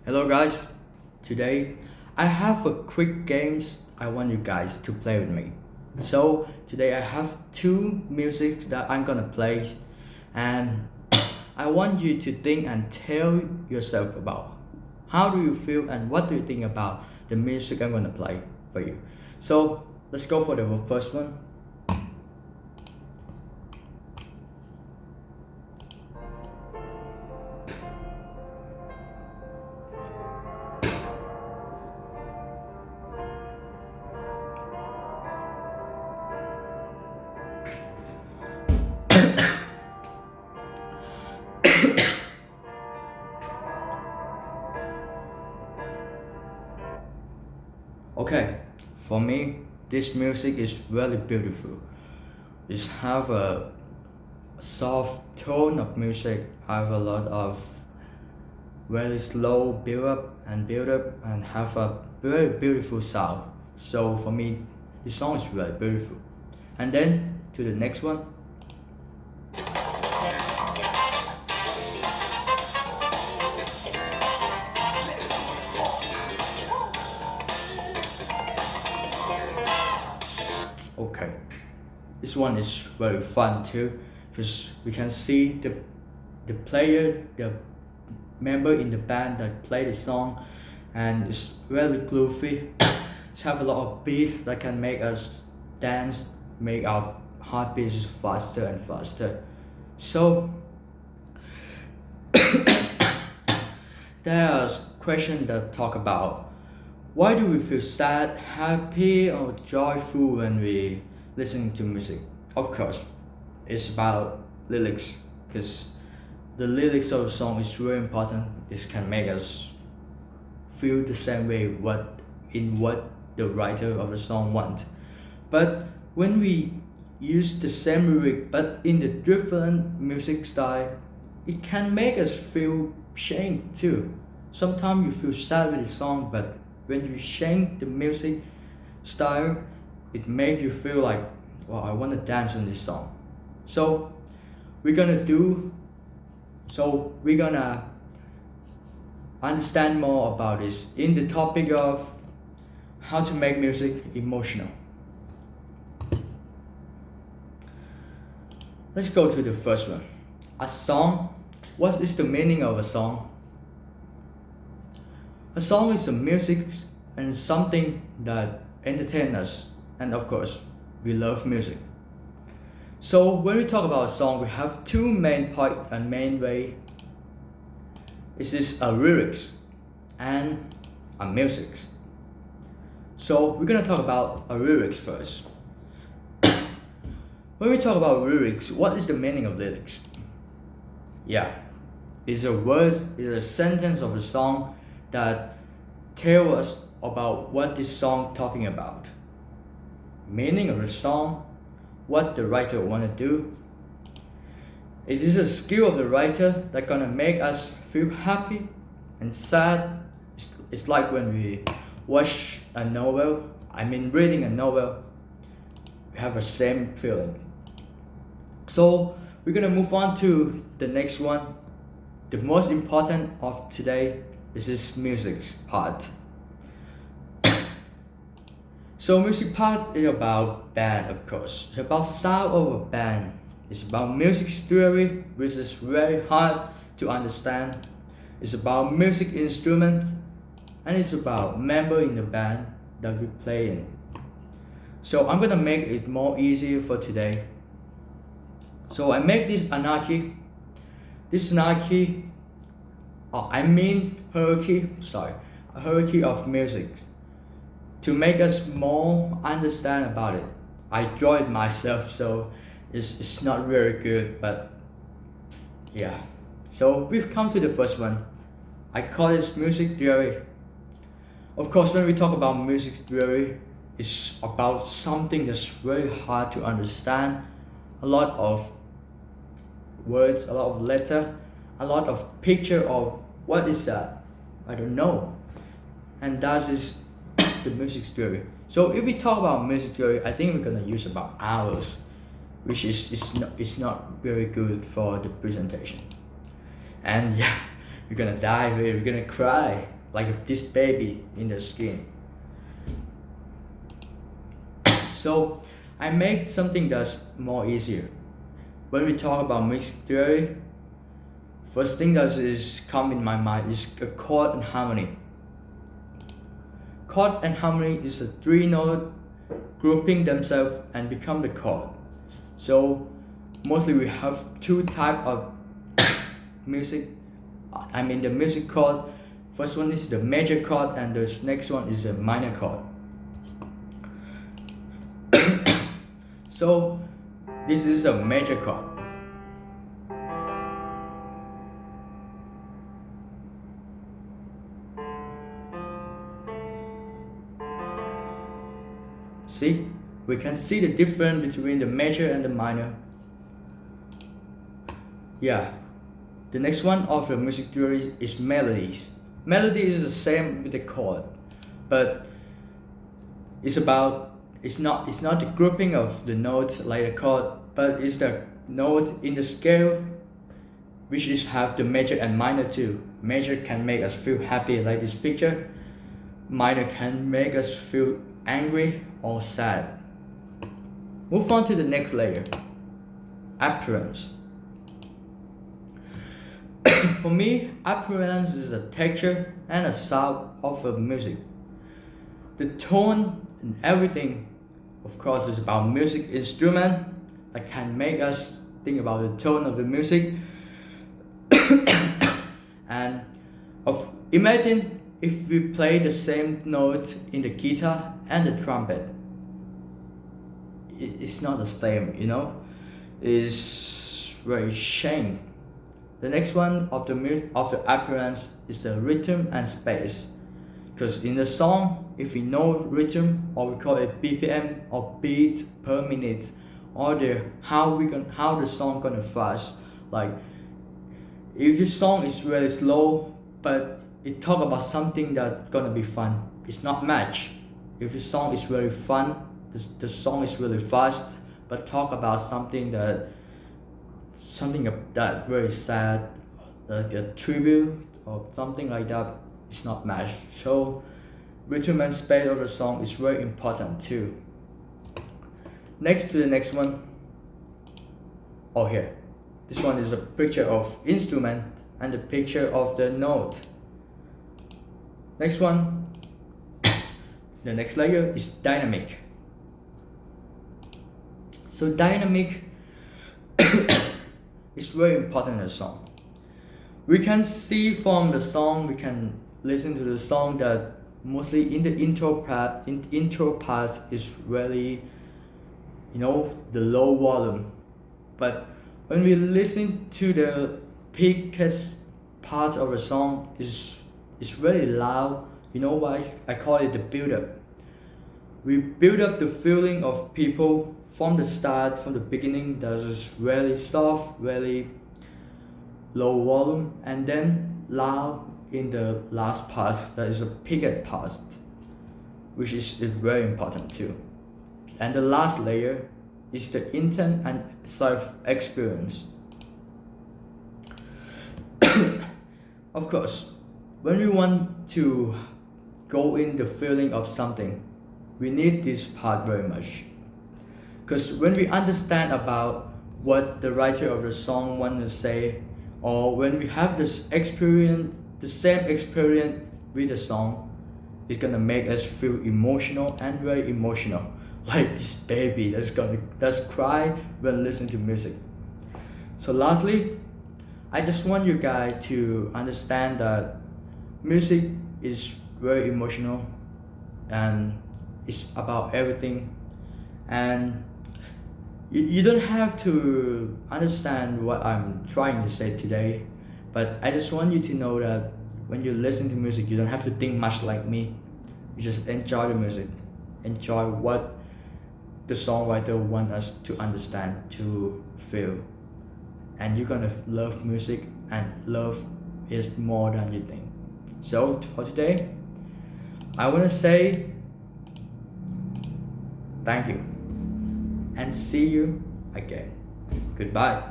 Hello guys, today I have a quick games I want you guys to play with me. So today I have two musics that I'm gonna play and I want you to think and tell yourself about how do you feel and what do you think about the music I'm gonna play for you. So let's go for the first one. Okay, for me, this music is really beautiful. It have a soft tone of music, have a lot of very slow build up and have a very beautiful sound. So for me, this song is really beautiful. And then to the next one. Okay, this one is very fun too because we can see the member in the band that play the song, and it's really groovy. It have a lot of beats that can make us dance, make our heartbeats faster and faster. So there's question that talk about why do we feel sad, happy, or joyful when we listen to music? Of course, it's about lyrics because the lyrics of the song is really important. It can make us feel the same way what the writer of the song want. But when we use the same lyric but in the different music style, it can make us feel shame too. Sometimes you feel sad with the song, but when you change the music style, it makes you feel like, wow, I want to dance on this song. So we're gonna do. So we're gonna understand more about this in the topic of how to make music emotional. Let's go to the first one. A song. What is the meaning of a song? A song is a music and something that entertains us, and of course, we love music. So when we talk about a song, we have two main part and main way. It is a lyrics and a music. So we're gonna talk about a lyrics first. When we talk about lyrics, what is the meaning of lyrics? Yeah, it's a words, it's a sentence of a song that tell us about what this song talking about. Meaning of the song, what the writer wanna do. It is a skill of the writer that gonna make us feel happy and sad. It's like when we watch a novel, reading a novel, we have the same feeling. So we're gonna move on to the next one. The most important of today is this music part. So music part is about band, of course. It's about sound of a band. It's about music theory, which is very hard to understand. It's about music instrument, and it's about member in the band that we play in. So I'm gonna make it more easier for today. So I make this anarchy. This anarchy, hierarchy of music to make us more understand about it. I draw it myself, so it's not very good, but yeah. So we've come to the first one. I call it music theory. Of course, when we talk about music theory, it's about something that's very hard to understand. A lot of words, a lot of letter, a lot of picture of what is that? I don't know. And that is the music theory. So if we talk about music theory, I think we're gonna use about hours, which is not very good for the presentation. And yeah, You're gonna die, you're gonna cry like this baby in the skin. So I made something that's more easier. When we talk about music theory, first thing that is come in my mind is a chord and harmony. Chord and harmony is a three note grouping themselves and become the chord. So mostly we have two type of music. The music chord. First one is the major chord and the next one is the minor chord. So this is a major chord. See, we can see the difference between the major and the minor. Yeah. The next one of the music theory is melodies. Melody is the same with the chord, but it's not the grouping of the notes like a chord, but it's the note in the scale which is have the major and minor too. Major can make us feel happy like this picture. Minor can make us feel angry or sad. Move on to the next layer. Appearance. For me, appearance is the texture and a sound of a music. The tone and everything, of course, is about music instrument that can make us think about the tone of the music. And imagine if we play the same note in the guitar and the trumpet. It's not the same, It's very shame. The next one of the appearance is the rhythm and space. Because in the song, if we know rhythm, or we call it BPM or beats per minute, or how the song gonna fast. Like if the song is really slow, but it talk about something that gonna be fun, it's not match. If the song is very fun, the song is really fast, but talk about something that very sad, like a tribute or something like that, it's not match. So rhythm and space of the song is very important too. Next to the next one. Oh, here. This one is a picture of instrument and the picture of the note. Next one. The next layer is dynamic. So dynamic is very important in the song. We can see from the song, we can listen to the song that mostly in the intro part is really, the low volume. But when we listen to the peakest part of the song, it's really loud. You know why? I call it the build-up. We build up the feeling of people from the start, from the beginning, that is really soft, really low volume, and then loud in the last part, that is a peaked part, which is very important too. And the last layer is the intent and self-experience. Of course, when we want to go in the feeling of something, we need this part very much. Because when we understand about what the writer of the song wants to say, or when we have this experience, the same experience with the song, it's gonna make us feel emotional and very emotional. Like this baby that's cry when listening to music. So lastly, I just want you guys to understand that music is very emotional and it's about everything, and you don't have to understand what I'm trying to say today, but I just want you to know that when you listen to music, you don't have to think much like me. You just enjoy the music, enjoy what the songwriter wants us to understand, to feel, and you're gonna love music, and love is more than you think. So for today, I want to say thank you and see you again. Goodbye.